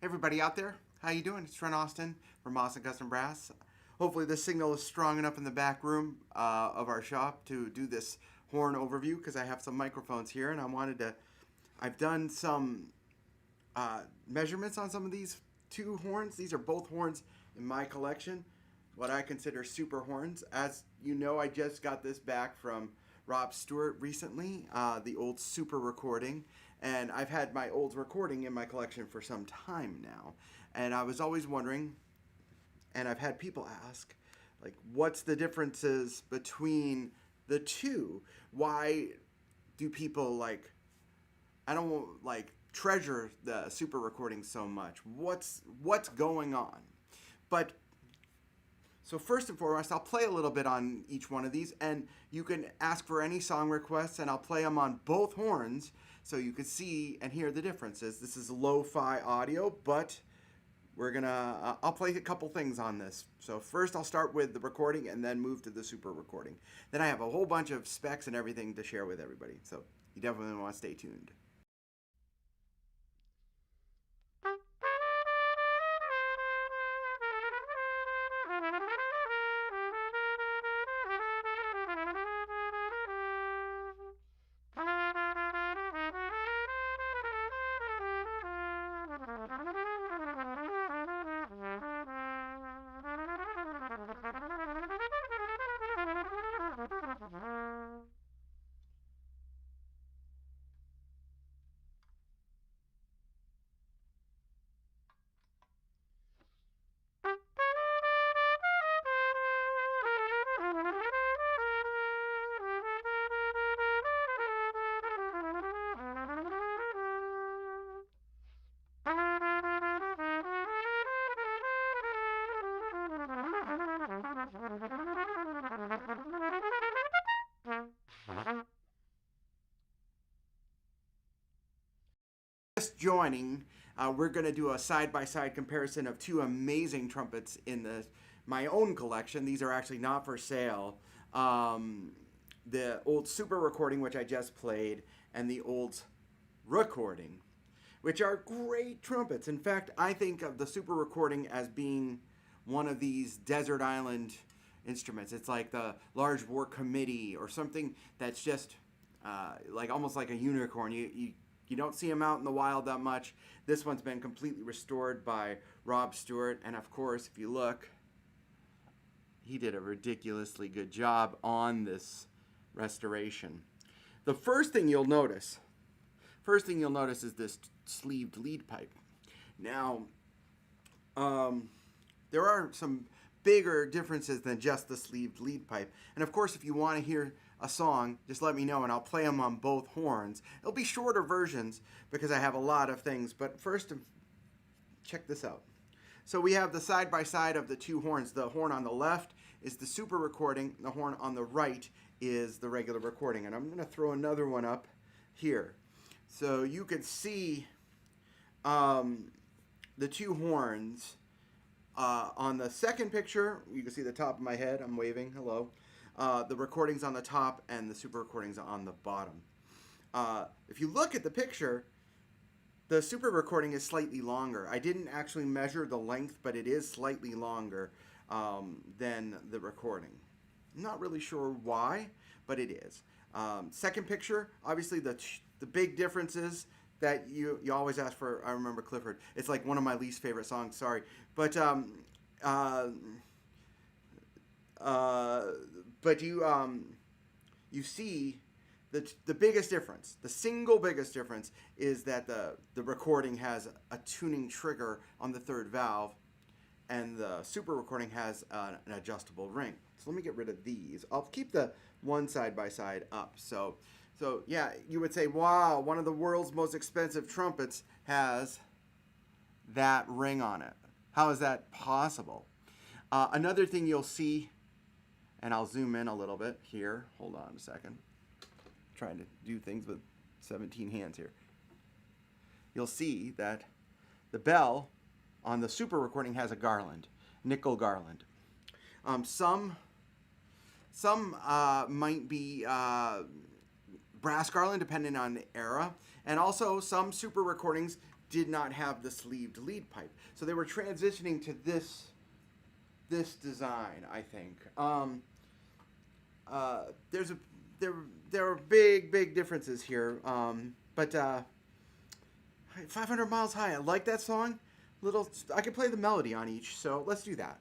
Everybody out there, how you doing? It's Trent Austin from Austin Custom Brass. Hopefully this signal is strong enough in the back room of our shop to do this horn overview because I have some microphones here and I've done some measurements on some of these two horns. These are both horns in my collection, what I consider super horns. As you know, I just got this back from Rob Stewart recently, the old super recording. And I've had my old recording in my collection for some time now. And I was always wondering, and I've had people ask, like, what's the differences between the two? Why do people, like, I don't, like, treasure the super recording so much? What's going on? But so first and foremost, I'll play a little bit on each one of these, and you can ask for any song requests, and I'll play them on both horns so you can see and hear the differences. This is lo-fi audio, but I'll play a couple things on this. So first I'll start with the recording and then move to the super recording. Then I have a whole bunch of specs and everything to share with everybody. So you definitely want to stay tuned. Just joining, we're going to do a side-by-side comparison of two amazing trumpets in my own collection. These are actually not for sale. The old super recording, which I just played, and the old recording, which are great trumpets. In fact, I think of the super recording as being one of these desert island instruments. It's like the Large War Committee or something that's just like almost like a unicorn. You don't see them out in the wild that much. This one's been completely restored by Rob Stewart. And of course, if you look, he did a ridiculously good job on this restoration. The first thing you'll notice is this sleeved lead pipe. Now, there are some bigger differences than just the sleeved lead pipe. And of course, if you want to hear a song, just let me know and I'll play them on both horns. It'll be shorter versions because I have a lot of things, but first, check this out. So we have the side-by-side of the two horns. The horn on the left is the super recording, the horn on the right is the regular recording. And I'm going to throw another one up here. So you can see the two horns. On the second picture, you can see the top of my head. I'm waving. Hello. The recording's on the top and the super recording's on the bottom. If you look at the picture, the super recording is slightly longer. I didn't actually measure the length, but it is slightly longer than the recording. I'm not really sure why, but it is. Second picture, obviously the big differences that you always ask for. I remember Clifford. It's like one of my least favorite songs. Sorry, but you see the biggest difference. The single biggest difference is that the recording has a tuning trigger on the third valve, and the super recording has an adjustable ring. So let me get rid of these. I'll keep the one side by side up. So yeah, you would say, wow, one of the world's most expensive trumpets has that ring on it. How is that possible? Another thing you'll see, and I'll zoom in a little bit here. Hold on a second. I'm trying to do things with 17 hands here. You'll see that the bell on the super recording has a garland, nickel garland. Some might be brass garland, depending on the era. And also, some super recordings did not have the sleeved lead pipe. So they were transitioning to this design, I think. There's a there are big differences here. But 500 Miles High, I like that song. I can play the melody on each, so let's do that.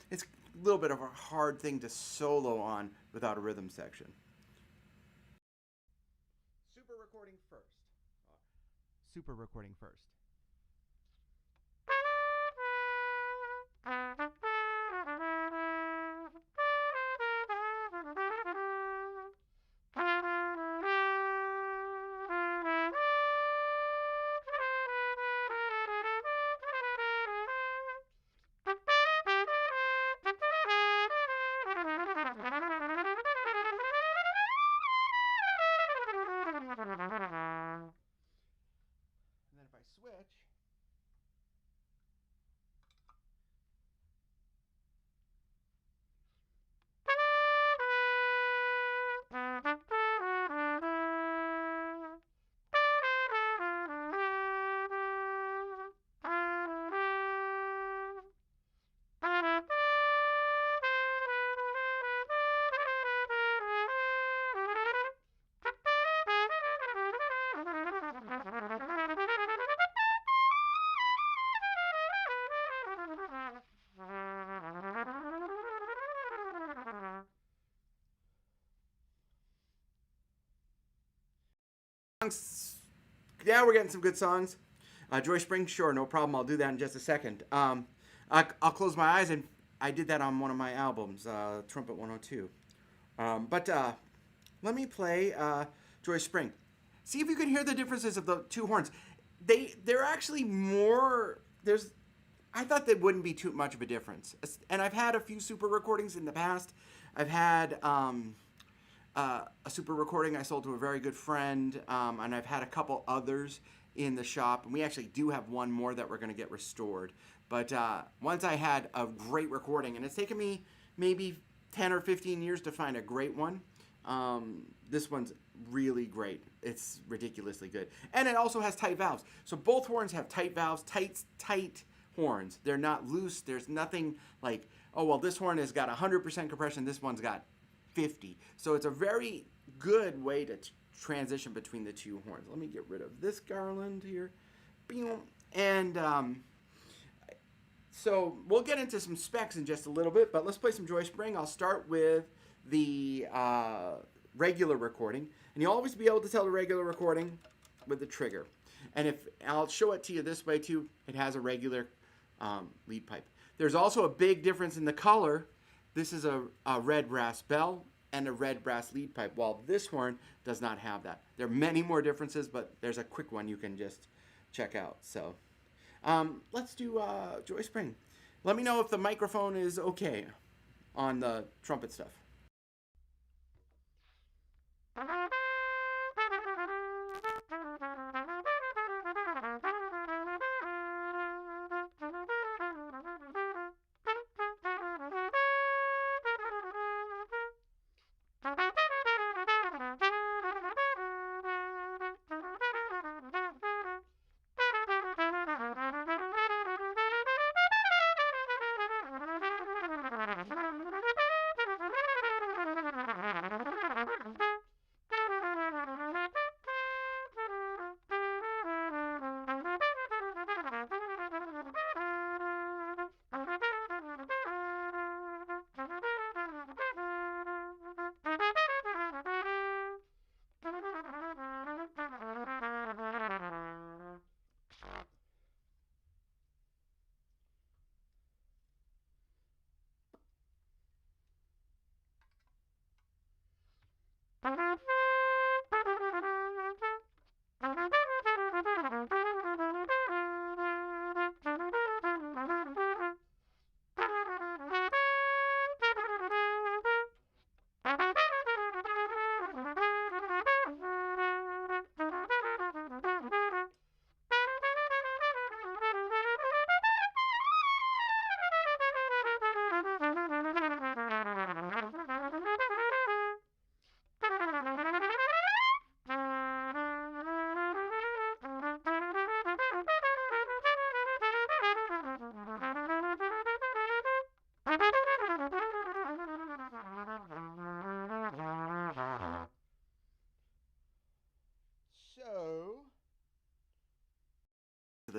It's a little bit of a hard thing to solo on without a rhythm section. Super recording first. Super recording first. And then if I switch, yeah, we're getting some good songs. Joy Spring, sure, no problem. I'll do that in just a second. I'll close my eyes, and I did that on one of my albums, Trumpet 102. But let me play Joy Spring. See if you can hear the differences of the two horns. They're actually more. I thought they wouldn't be too much of a difference. And I've had a few super recordings in the past. I've had a super recording I sold to a very good friend, and I've had a couple others in the shop, and we actually do have one more that we're going to get restored. But once I had a great recording, and it's taken me maybe 10 or 15 years to find a great one. This one's really great. It's ridiculously good. And it also has tight valves. So both horns have tight valves, tight horns. They're not loose. There's nothing like, oh, well, this horn has got 100% compression. This one's got 50. So it's a very good way to transition between the two horns. Let me get rid of this garland here. And so we'll get into some specs in just a little bit, but let's play some Joy Spring. I'll start with the regular recording, and you'll always be able to tell the regular recording with the trigger. And if I'll show it to you this way too, it has a regular lead pipe. There's also a big difference in the color. This is a red brass bell and a red brass lead pipe, while this horn does not have that. There are many more differences, but there's a quick one you can just check out. So let's do Joy Spring. Let me know if the microphone is okay on the trumpet stuff.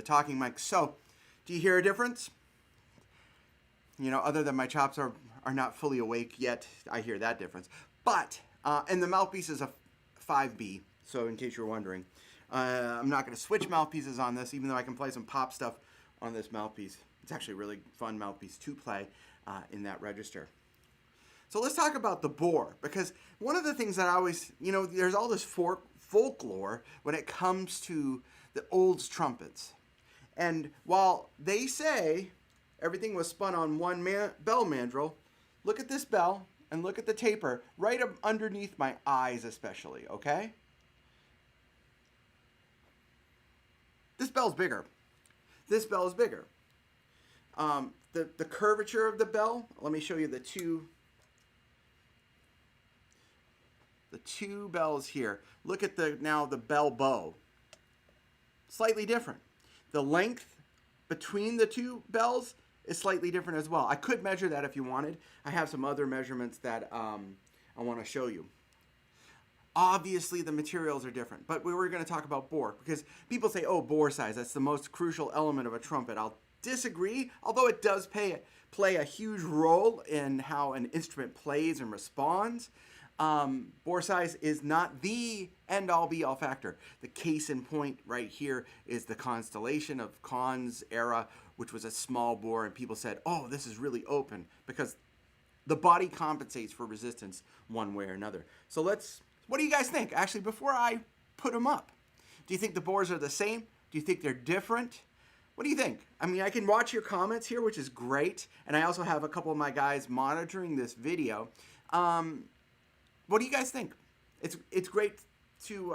talking mic. So, do you hear a difference? You know, other than my chops are not fully awake yet, I hear that difference. But, and the mouthpiece is a 5B, so in case you're wondering. I'm not going to switch mouthpieces on this, even though I can play some pop stuff on this mouthpiece. It's actually a really fun mouthpiece to play in that register. So let's talk about the bore, because one of the things that I always, you know, there's all this folklore when it comes to the Olds trumpets. And while they say everything was spun on one bell mandrel, look at this bell and look at the taper right underneath my eyes especially, okay? This bell's bigger. This bell is bigger. The curvature of the bell, let me show you the two bells here. Look at now the bell bow. Slightly different. The length between the two bells is slightly different as well. I could measure that if you wanted. I have some other measurements that I want to show you. Obviously, the materials are different, but we were going to talk about bore, because people say, oh, bore size, that's the most crucial element of a trumpet. I'll disagree, although it does play a huge role in how an instrument plays and responds. Bore size is not the end-all be-all factor. The case in point right here is the Constellation of Kahn's era, which was a small bore, and people said, oh, this is really open, because the body compensates for resistance one way or another. So what do you guys think? Actually, before I put them up, do you think the bores are the same? Do you think they're different? What do you think? I mean, I can watch your comments here, which is great, and I also have a couple of my guys monitoring this video. What do you guys think? It's great to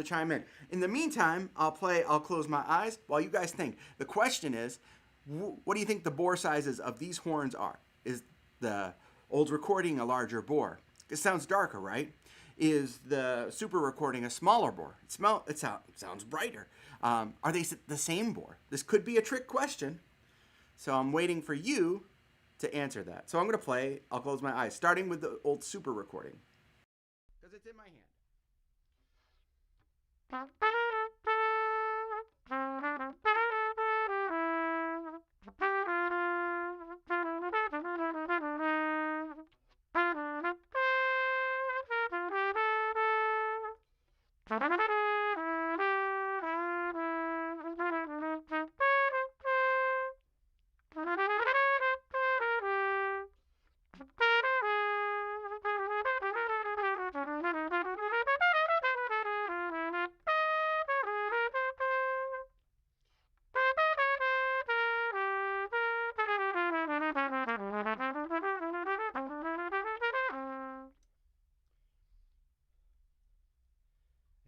chime in. In the meantime, I'll close my eyes while you guys think. The question is, what do you think the bore sizes of these horns are? Is the old recording a larger bore? It sounds darker, right? Is the super recording a smaller bore? It sounds brighter. Are they the same bore? This could be a trick question. So I'm waiting for you to answer that. So I'm going to play. I'll close my eyes, starting with the old super recording, because it's in my hand. I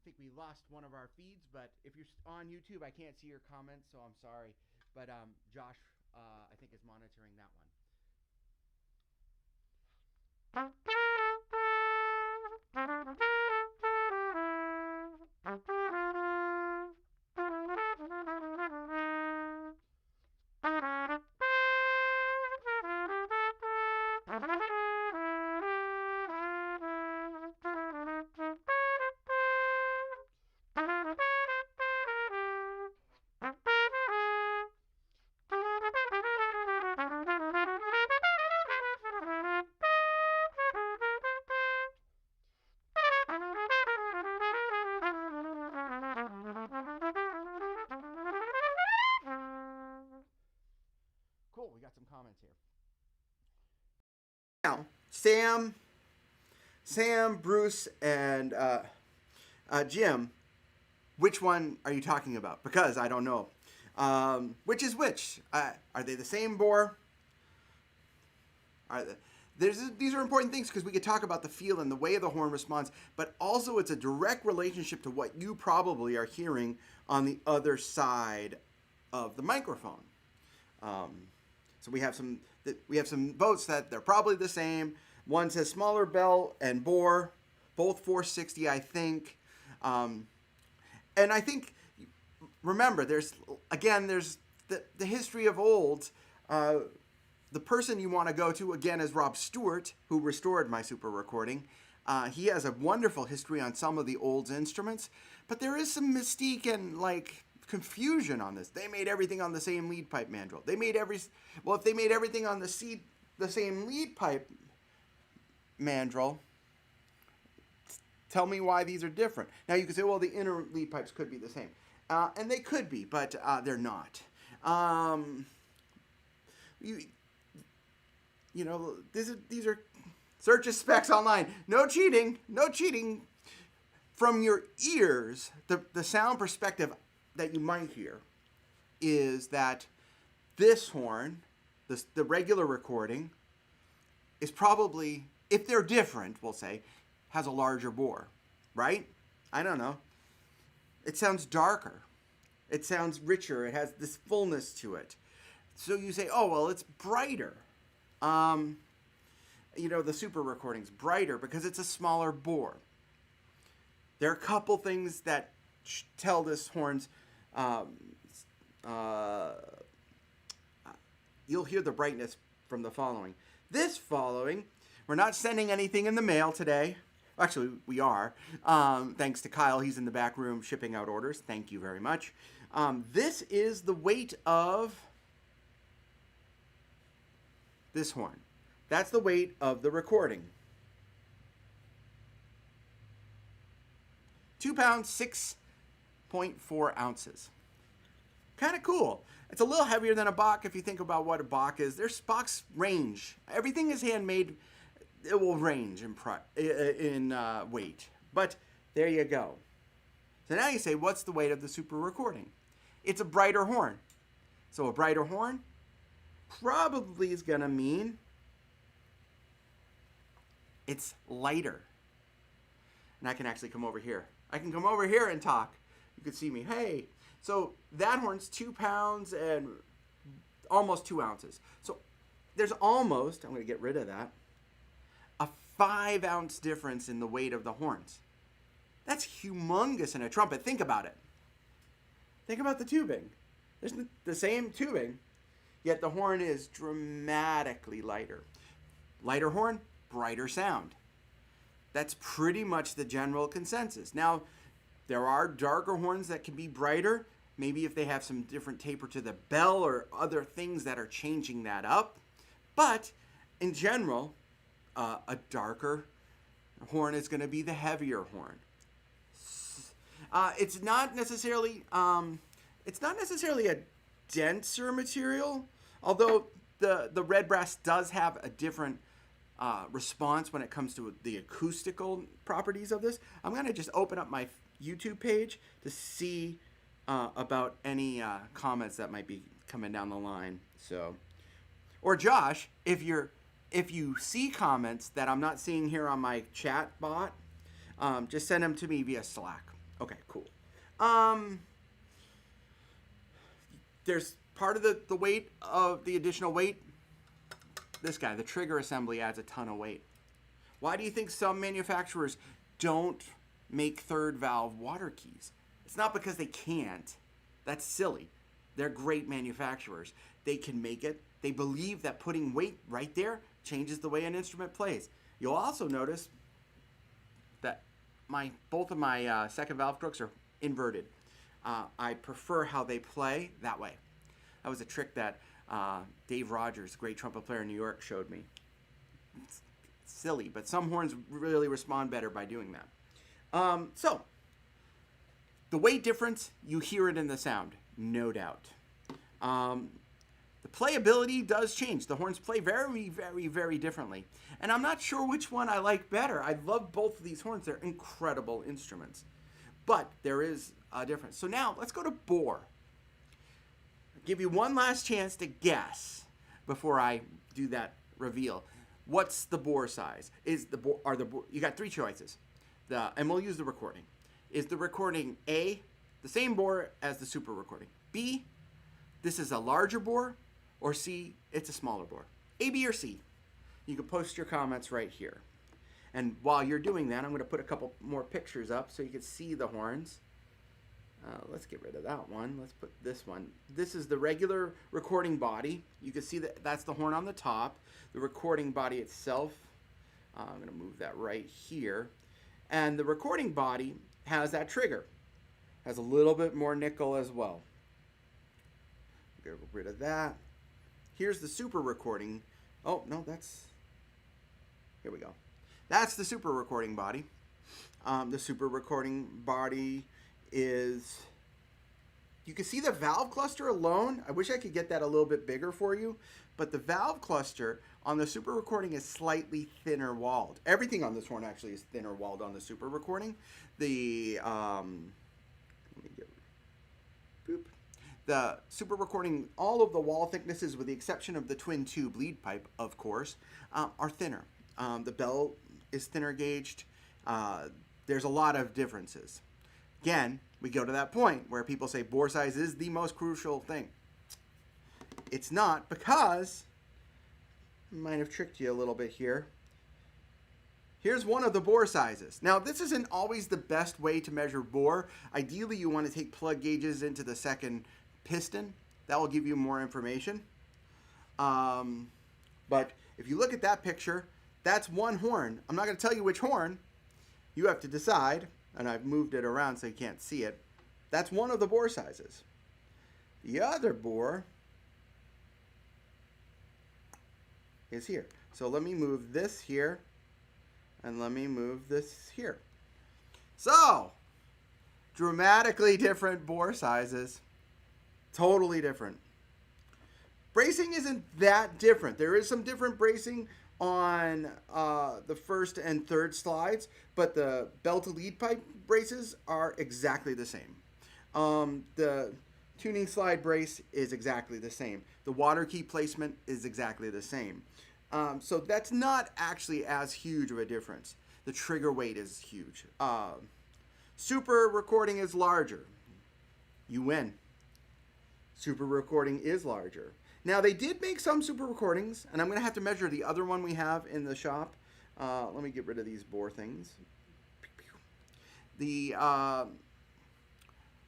think we lost one of our feeds, but if you're on YouTube, I can't see your comments, so I'm sorry. But Josh, I think, is monitoring that one. Cool, we got some comments here. Now, Sam, Bruce, and Jim, which one are you talking about? Because I don't know. Which is which? Are they the same bore? These are important things, because we could talk about the feel and the way the horn responds, but also it's a direct relationship to what you probably are hearing on the other side of the microphone. So we have some votes that they're probably the same. One says smaller bell and bore, both 460, I think. And I think, remember, there's the history of Olds. The person you want to go to, again, is Rob Stewart, who restored my super recording. He has a wonderful history on some of the Olds instruments, but there is some mystique and confusion on this. They made everything on the same lead pipe mandrel. If they made everything on the same lead pipe mandrel, tell me why these are different. Now you can say, well, the inner lead pipes could be the same. And they could be, but they're not. These are search your specs online. No cheating. No cheating. From your ears, the sound perspective that you might hear is that this horn, the regular recording, is probably, if they're different, we'll say, has a larger bore, right? I don't know. It sounds darker. It sounds richer. It has this fullness to it. So you say, oh, well, it's brighter. The super recording's brighter because it's a smaller bore. There are a couple things that tell this horn's, you'll hear the brightness from the following. This following, we're not sending anything in the mail today. Actually, we are. Thanks to Kyle. He's in the back room shipping out orders. Thank you very much. This is the weight of this horn. That's the weight of the recording. 2 pounds, 6.4 ounces. Kind of cool. It's a little heavier than a Bach if you think about what a Bach is. There's Bachs range. Everything is handmade. It will range in weight. But there you go. So now you say, what's the weight of the super recording? It's a brighter horn. So a brighter horn probably is going to mean it's lighter. And I can actually come over here. I can come over here and talk. You can see me. Hey. So that horn's 2 pounds and almost 2 ounces. So there's almost, I'm going to get rid of that, a 5 ounce difference in the weight of the horns. That's humongous in a trumpet. Think about it. Think about the tubing. There's the same tubing, yet the horn is dramatically lighter. Lighter horn, brighter sound. That's pretty much the general consensus. Now, there are darker horns that can be brighter, maybe if they have some different taper to the bell or other things that are changing that up. But in general, a darker horn is going to be the heavier horn. It's not necessarily a denser material, although the red brass does have a different response when it comes to the acoustical properties of this. I'm going to just open up my YouTube page to see about any comments that might be coming down the line. So, or Josh, if you see comments that I'm not seeing here on my chat bot, just send them to me via Slack. Okay, cool. There's part of the weight of the additional weight. This guy, the trigger assembly, adds a ton of weight. Why do you think some manufacturers don't make third valve water keys? It's not because they can't. That's silly. They're great manufacturers. They can make it. They believe that putting weight right there changes the way an instrument plays. You'll also notice that both of my second valve crooks are inverted. I prefer how they play that way. That was a trick that Dave Rogers, great trumpet player in New York, showed me. It's silly, but some horns really respond better by doing that. So, the weight difference, you hear it in the sound, no doubt. The playability does change. The horns play very, very, very differently. And I'm not sure which one I like better. I love both of these horns. They're incredible instruments. But there is a difference. So now, let's go to bore. I'll give you one last chance to guess before I do that reveal. What's the bore size? You got three choices. And we'll use the recording. Is the recording A, the same bore as the super recording? B, this is a larger bore? Or C, it's a smaller bore? A, B, or C? You can post your comments right here. And while you're doing that, I'm going to put a couple more pictures up so you can see the horns. Let's get rid of that one. Let's put this one. This is the regular recording body. You can see that that's the horn on the top. The recording body itself, I'm going to move that right here. And the recording body has that trigger. Has a little bit more nickel as well. Get rid of that. Here's the super recording. Oh, no, that's... Here we go. That's the super recording body. The super recording body is... You can see the valve cluster alone. I wish I could get that a little bit bigger for you. But the valve cluster on the super recording is slightly thinner walled. Everything on this horn actually is thinner walled on the super recording. The... let me get... Boop. The super recording, all of the wall thicknesses, with the exception of the twin tube lead pipe, of course, are thinner. The bell is thinner gauged. There's a lot of differences. Again, we go to that point where people say bore size is the most crucial thing. It's not, because I might have tricked you a little bit here. Here's one of the bore sizes. Now, this isn't always the best way to measure bore. Ideally, you want to take plug gauges into the second piston. That will give you more information. But if you look at that picture, that's one horn. I'm not going to tell you which horn. You have to decide, and I've moved it around so you can't see it. That's one of the bore sizes. The other bore is here. So let me move this here, and let me move this here. So, dramatically different bore sizes. Totally different. Bracing isn't that different. There is some different bracing on the first and third slides, but the bell to lead pipe braces are exactly the same. The tuning slide brace is exactly the same. The water key placement is exactly the same. So that's not actually as huge of a difference. The trigger weight is huge. Super recording is larger. You win. Super recording is larger. Now, they did make some super recordings, and I'm going to have to measure the other one we have in the shop. Let me get rid of these bore things. The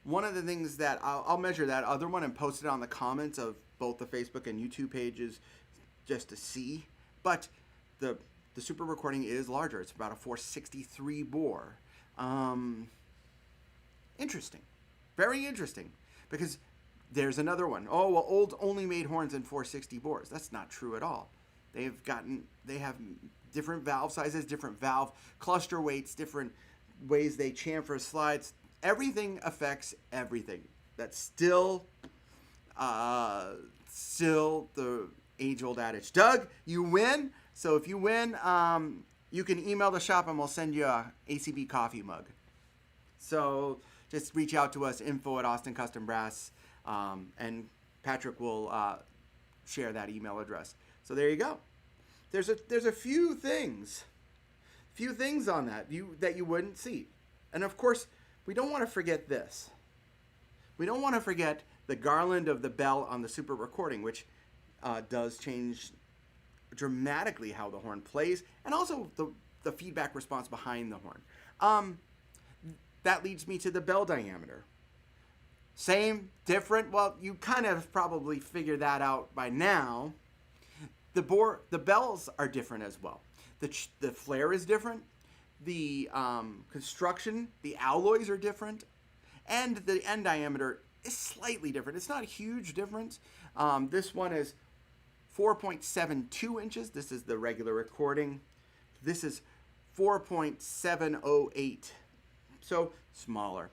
one of the things that I'll measure that other one and post it on the comments of both the Facebook and YouTube pages just to see. But the super recording is larger. It's about a 463 bore. Interesting. Very interesting. Because there's another one. Oh, well, Old only made horns in 460 bores. That's not true at all. They have different valve sizes, different valve cluster weights, different ways they chamfer slides. Everything affects everything. That's still the age-old adage. Doug, you win. So if you win, you can email the shop and we'll send you a ACB coffee mug. So just reach out to us, info@AustinCustomBrass. And Patrick will share that email address. So there you go. There's a few things on that you wouldn't see, and of course we don't want to forget this. We don't want to forget the garland of the bell on the super recording, which does change dramatically how the horn plays, and also the feedback response behind the horn. That leads me to the bell diameter. Same, different. Well, you kind of probably figured that out by now. The bells are different as well. The flare is different. The construction, the alloys are different, and the end diameter is slightly different. It's not a huge difference. This one is 4.72 inches. This is the regular recording. This is 4.708, so smaller.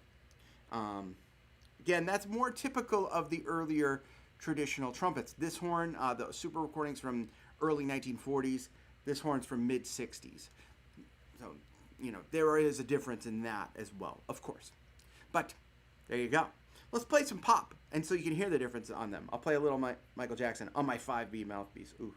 Again, that's more typical of the earlier traditional trumpets. This horn, the super recordings from early 1940s. This horn's from mid-60s. So, there is a difference in that as well, of course. But there you go. Let's play some pop, and so you can hear the difference on them. I'll play a little Michael Jackson on my 5B mouthpiece. Ooh.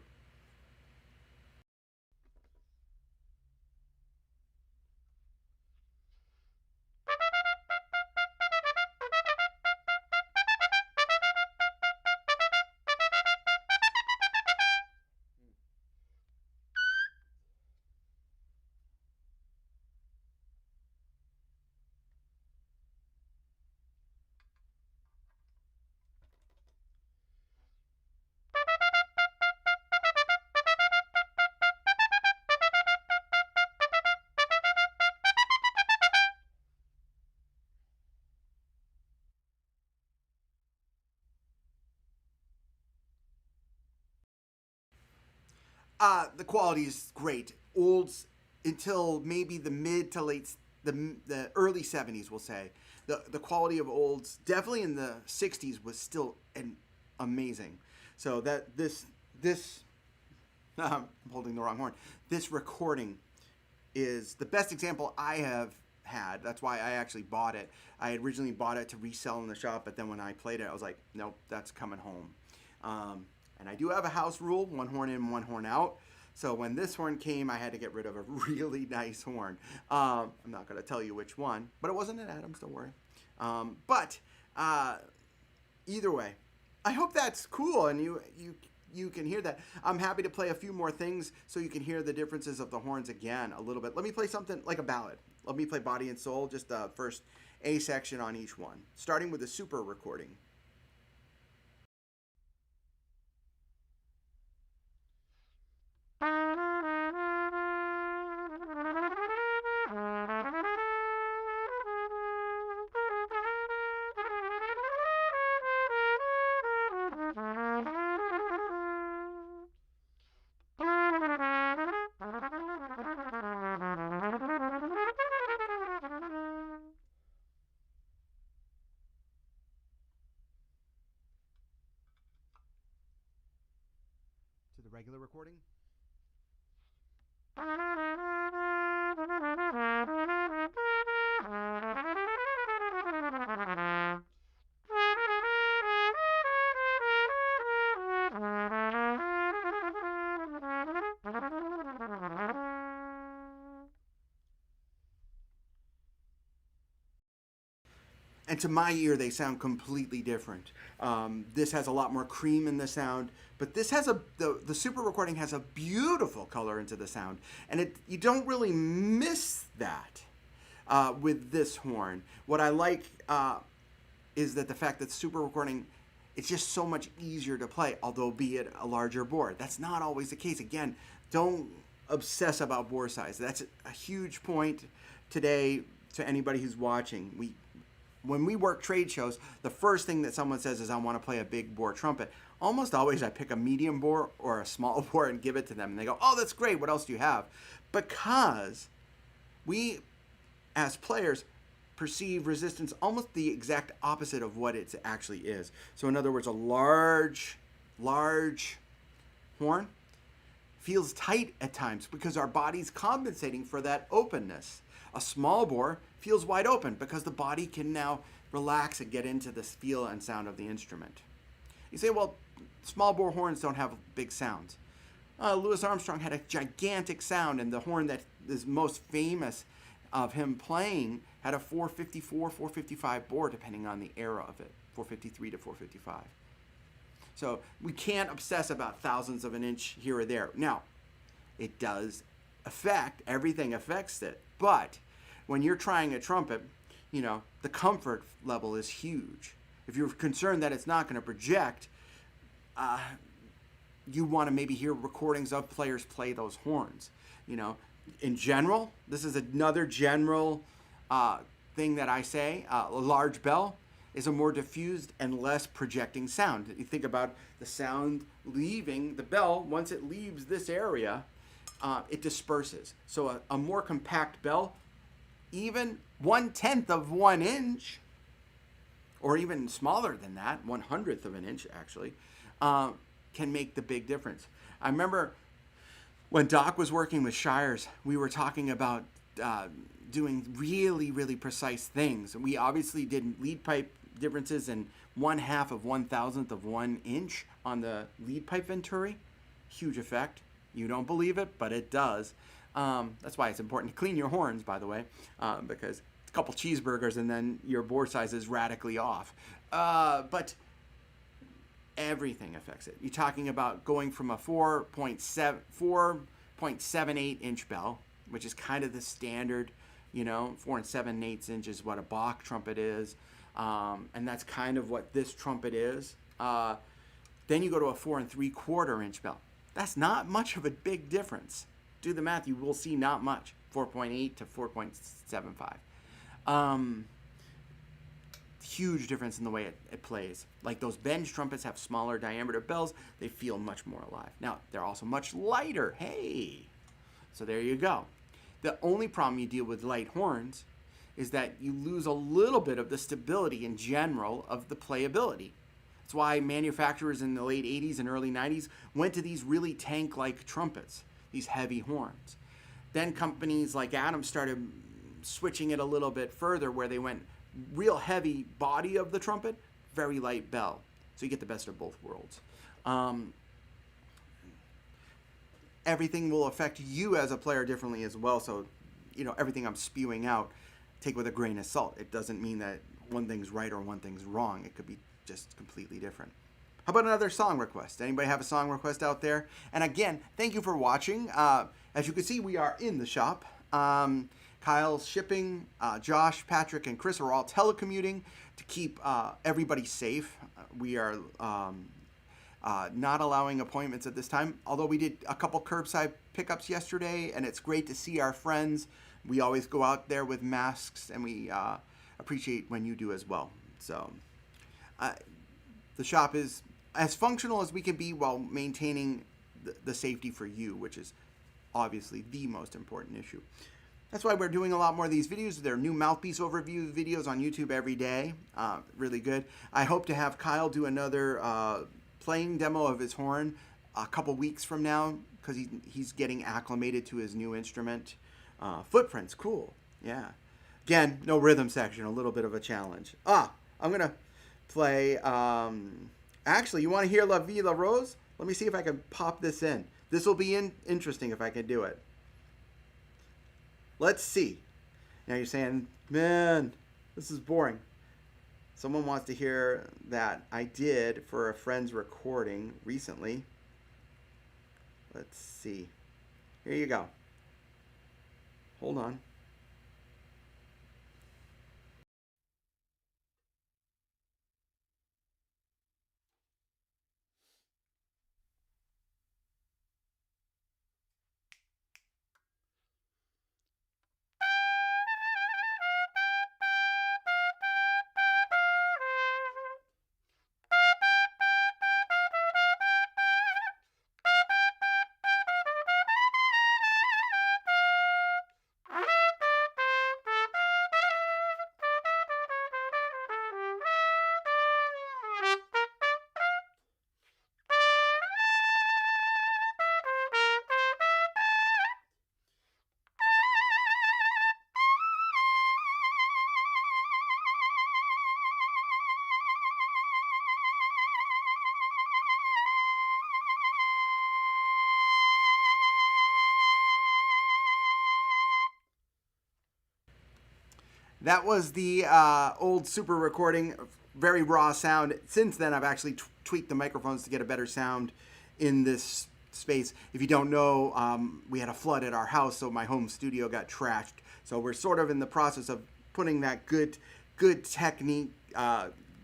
The quality is great. Olds until maybe the mid to late, the early 70s, we'll say. The quality of olds, definitely in the 60s, was still amazing. So that this I'm holding the wrong horn. This recording is the best example I have had. That's why I actually bought it. I had originally bought it to resell in the shop, but then when I played it, I was like, nope, that's coming home. And I do have a house rule, one horn in, one horn out. So when this horn came, I had to get rid of a really nice horn. I'm not going to tell you which one, but it wasn't an Adams, don't worry. But either way, I hope that's cool and you can hear that. I'm happy to play a few more things so you can hear the differences of the horns again a little bit. Let me play something like a ballad. Let me play Body and Soul, just the first A section on each one, starting with the super recording. To the regular recording. And to my ear, they sound completely different. This has a lot more cream in the sound, but this has the super recording has a beautiful color into the sound, and you don't really miss that with this horn. What I like is that the fact that super recording, it's just so much easier to play, although be it a larger bore. That's not always the case. Again, don't obsess about bore size. That's a huge point today to anybody who's watching. When we work trade shows, the first thing that someone says is, I want to play a big bore trumpet. Almost always I pick a medium bore or a small bore and give it to them. And they go, oh, that's great. What else do you have? Because we, as players, perceive resistance almost the exact opposite of what it actually is. So in other words, a large horn feels tight at times because our body's compensating for that openness. A small bore feels wide open because the body can now relax and get into the feel and sound of the instrument. You say, well, small bore horns don't have big sounds. Louis Armstrong had a gigantic sound, and the horn that is most famous of him playing had a 454, 455 bore, depending on the era of it, 453 to 455. So we can't obsess about thousandths of an inch here or there. Now, it does affect, everything affects it, but when you're trying a trumpet, the comfort level is huge. If you're concerned that it's not going to project, you want to maybe hear recordings of players play those horns. In general, this is another general thing that I say, a large bell is a more diffused and less projecting sound. You think about the sound leaving the bell, once it leaves this area, it disperses. So a more compact bell, even 1/10 of 1 inch, or even smaller than that, 1/100th of an inch actually, can make the big difference. I remember when Doc was working with Shires, we were talking about doing really, really precise things. We obviously did lead pipe differences in 1/2 of 1,000th of 1 inch on the lead pipe venturi. Huge effect. You don't believe it, but it does. That's why it's important to clean your horns, by the way, because a couple cheeseburgers and then your bore size is radically off. But everything affects it. You're talking about going from a 4.78 inch bell, which is kind of the standard, 4 7/8 inches is what a Bach trumpet is. And that's kind of what this trumpet is. Then you go to a 4 3/4 inch bell. That's not much of a big difference. Do the math, you will see not much, 4.8 to 4.75. huge difference in the way it plays. Like those bench trumpets have smaller diameter bells, they feel much more alive. Now, they're also much lighter. Hey! So there you go. The only problem you deal with light horns is that you lose a little bit of the stability in general of the playability. That's why manufacturers in the late 80s and early 90s went to these really tank-like trumpets, these heavy horns. Then companies like Adams started switching it a little bit further, where they went real heavy body of the trumpet, very light bell. So you get the best of both worlds. Everything will affect you as a player differently as well. So, everything I'm spewing out, take with a grain of salt. It doesn't mean that one thing's right or one thing's wrong. It could be just completely different. How about another song request? Anybody have a song request out there? And again, thank you for watching. As you can see, we are in the shop. Kyle's shipping. Josh, Patrick, and Chris are all telecommuting to keep everybody safe. We are not allowing appointments at this time, although we did a couple curbside pickups yesterday, and it's great to see our friends. We always go out there with masks, and we appreciate when you do as well. So the shop is as functional as we can be while maintaining the safety for you, which is obviously the most important issue. That's why we're doing a lot more of these videos. There are new mouthpiece overview videos on YouTube every day. Really good. I hope to have Kyle do another playing demo of his horn a couple weeks from now, because he's getting acclimated to his new instrument. Footprints, cool. Yeah. Again, no rhythm section, a little bit of a challenge. I'm going to play... Actually, you want to hear La Vie La Rose? Let me see if I can pop this in. This will be interesting if I can do it. Let's see. Now you're saying, man, this is boring. Someone wants to hear that I did for a friend's recording recently. Let's see. Here you go. Hold on. That was the old Super recording, very raw sound. Since then, I've actually tweaked the microphones to get a better sound in this space. If you don't know, we had a flood at our house, so my home studio got trashed. So we're sort of in the process of putting that good technique,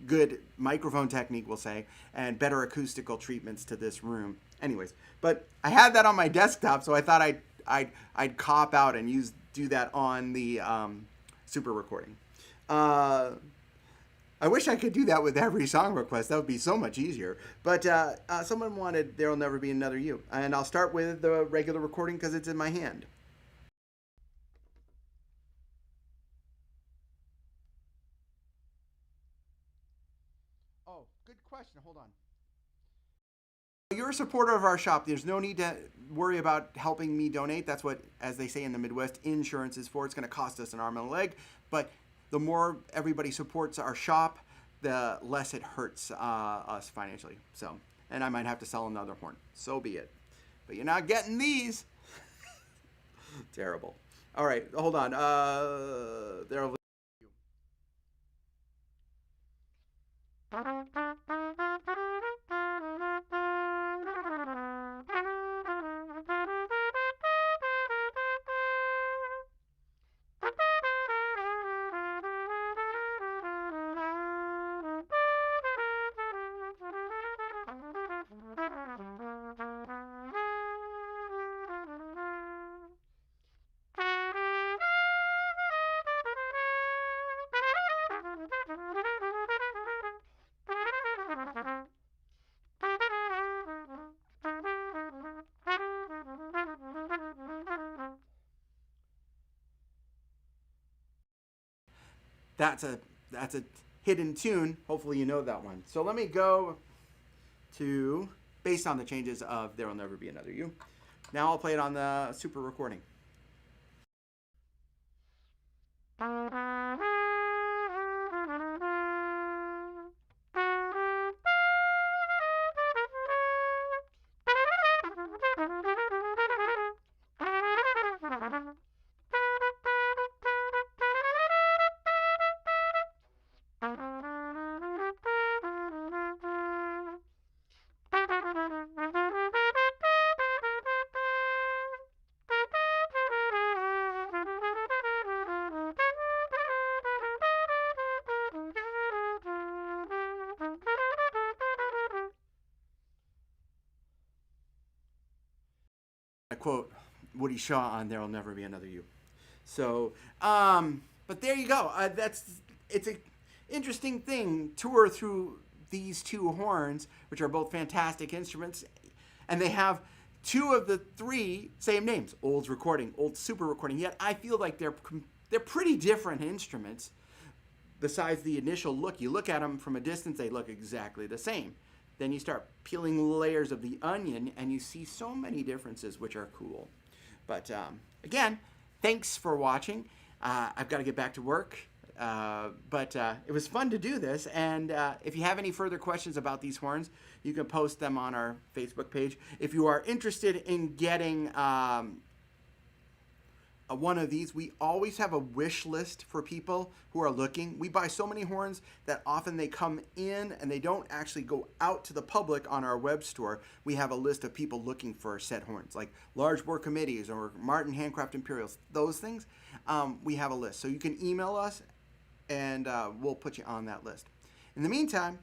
good microphone technique, we'll say, and better acoustical treatments to this room. Anyways, but I had that on my desktop, so I thought I'd cop out and do that on the Super recording. I wish I could do that with every song request. That would be so much easier. But someone wanted There'll Never Be Another You. And I'll start with the regular recording because it's in my hand. Oh, good question. Hold on. You're a supporter of our shop. There's no need to worry about helping me donate. That's what, as they say in the Midwest, insurance is for. It's going to cost us an arm and a leg. But the more everybody supports our shop, the less it hurts us financially. So, and I might have to sell another horn. So be it. But you're not getting these. Terrible. All right, hold on. There'll that's a hidden tune. Hopefully you know that one. So let me go to, based on the changes of There'll Never Be Another You. Now I'll play it on the super recording. I quote Woody Shaw on "There'll Never Be Another You." So, but there you go. It's an interesting thing. Tour through these two horns, which are both fantastic instruments, and they have two of the three same names: Old's recording, Old super recording. Yet I feel like they're pretty different instruments. Besides the initial look, you look at them from a distance, they look exactly the same. Then you start peeling layers of the onion, and you see so many differences, which are cool. But again, thanks for watching. I've got to get back to work, but it was fun to do this. And if you have any further questions about these horns, you can post them on our Facebook page. If you are interested in getting one of these, we always have a wish list for people who are looking. We buy so many horns that often they come in and they don't actually go out to the public on our web store. We have a list of people looking for set horns, like large bore committees or Martin Handcraft Imperials, those things. We have a list. So you can email us and we'll put you on that list. In the meantime,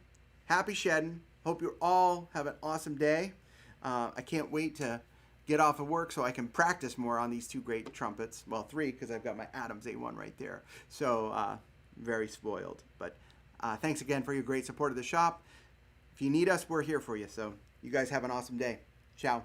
happy shedding. Hope you all have an awesome day. I can't wait to get off of work so I can practice more on these two great trumpets. Well, three, because I've got my Adams A1 right there. So very spoiled. But thanks again for your great support of the shop. If you need us, we're here for you. So you guys have an awesome day. Ciao.